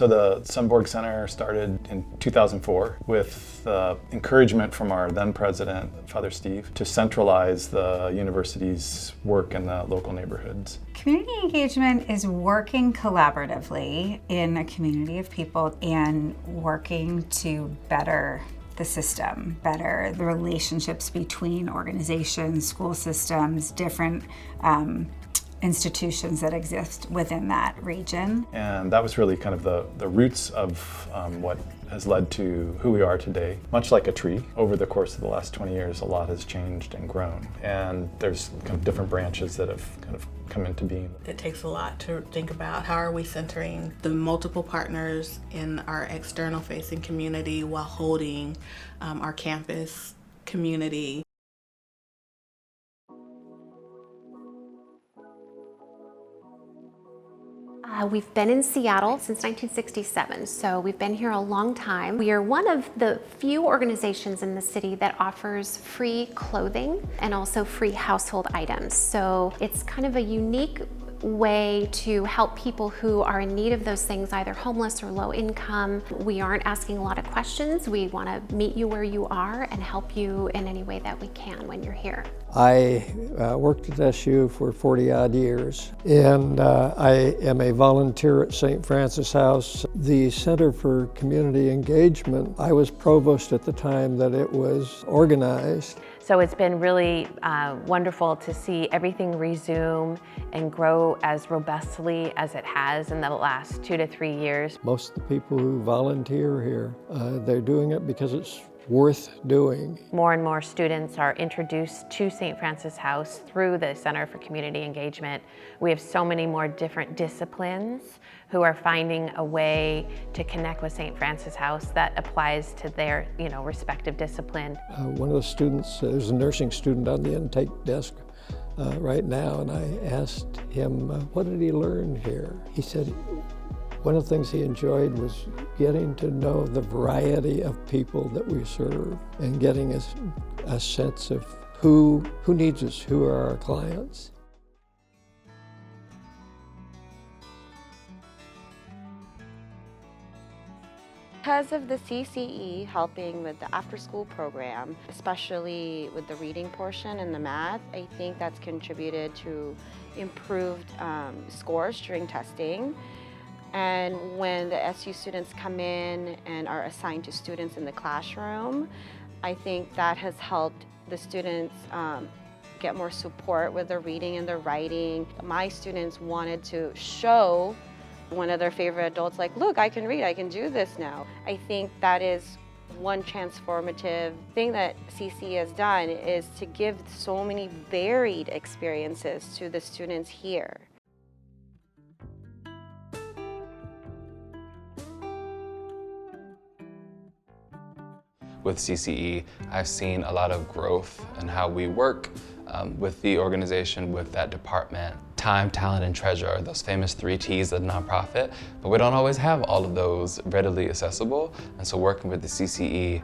So the Sundborg Center started in 2004 with encouragement from our then president, Father Steve, to centralize the university's work in the local neighborhoods. Community engagement is working collaboratively in a community of people and working to better the system, better the relationships between organizations, school systems, different institutions that exist within that region. And that was really kind of the roots of what has led to who we are today. Much like a tree, over the course of the last 20 years, a lot has changed and grown. And there's kind of different branches that have kind of come into being. It takes a lot to think about how are we centering the multiple partners in our external facing community while holding our campus community. We've been in Seattle since 1967, so we've been here a long time. We are one of the few organizations in the city that offers free clothing and also free household items. So it's kind of a unique way to help people who are in need of those things, either homeless or low income. We aren't asking a lot of questions. We want to meet you where you are and help you in any way that we can when you're here. I worked at SU for 40-odd years, and I am a volunteer at St. Francis House, the Center for Community Engagement. I was provost at the time that it was organized. So it's been really wonderful to see everything resume and grow as robustly as it has in the last 2 to 3 years. Most of the people who volunteer here, they're doing it because it's worth doing. More and more students are introduced to St. Francis House through the Center for Community Engagement. We have so many more different disciplines who are finding a way to connect with St. Francis House that applies to their, respective discipline. One of the students, there's a nursing student on the intake desk right now, and I asked him, what did he learn here? He said, one of the things he enjoyed was getting to know the variety of people that we serve and getting a sense of who needs us, who are our clients. Because of the CCE helping with the after-school program, especially with the reading portion and the math, I think that's contributed to improved scores during testing. And when the SU students come in and are assigned to students in the classroom, I think that has helped the students get more support with their reading and their writing. My students wanted to show one of their favorite adults, like, look, I can read, I can do this now. I think that is one transformative thing that CC has done, is to give so many varied experiences to the students here. With CCE, I've seen a lot of growth in how we work with the organization, with that department. Time, talent, and treasure are those famous 3 T's of the nonprofit, but we don't always have all of those readily accessible. And so working with the CCE,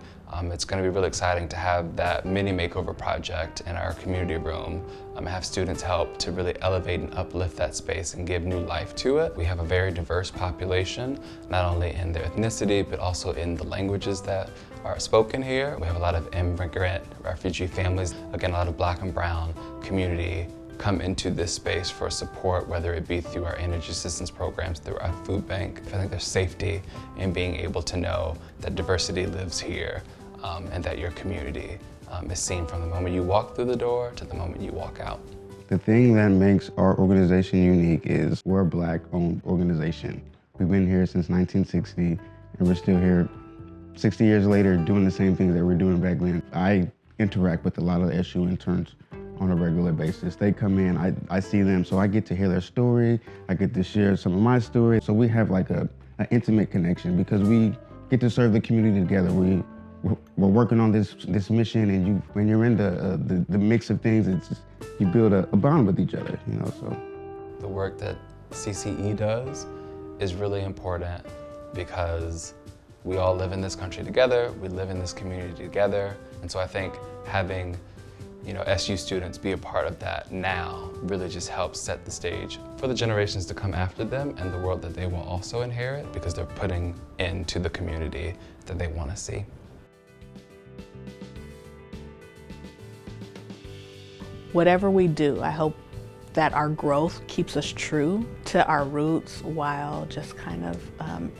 it's going to be really exciting to have that mini makeover project in our community room and have students help to really elevate and uplift that space and give new life to it. We have a very diverse population, not only in their ethnicity, but also in the languages that are spoken here. We have a lot of immigrant, refugee families, again, a lot of Black and brown community come into this space for support, whether it be through our energy assistance programs, through our food bank. I think there's safety in being able to know that diversity lives here and that your community is seen from the moment you walk through the door to the moment you walk out. The thing that makes our organization unique is we're a Black-owned organization. We've been here since 1960, and we're still here 60 years later doing the same things that we're doing back then. I interact with a lot of the SU interns on a regular basis. They come in, I see them, so I get to hear their story, I get to share some of my story. So we have like an intimate connection because we get to serve the community together. We're working on this mission, and when you're in the mix of things, it's just, you build a bond with each other, so. The work that CCE does is really important because we all live in this country together, we live in this community together, and so I think having SU students be a part of that now really just helps set the stage for the generations to come after them and the world that they will also inherit, because they're putting into the community that they want to see. Whatever we do, I hope that our growth keeps us true to our roots while just kind of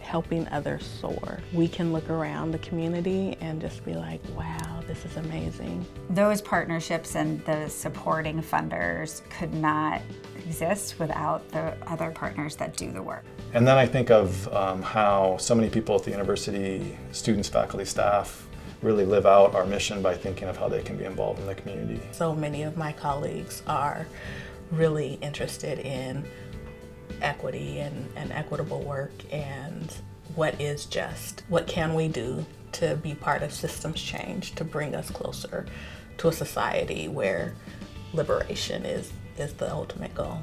helping others soar. We can look around the community and just be like, wow, this is amazing. Those partnerships and the supporting funders could not exist without the other partners that do the work. And then I think of how so many people at the university, students, faculty, staff, really live out our mission by thinking of how they can be involved in the community. So many of my colleagues are really interested in equity and equitable work and what is just. What can we do to be part of systems change to bring us closer to a society where liberation is the ultimate goal.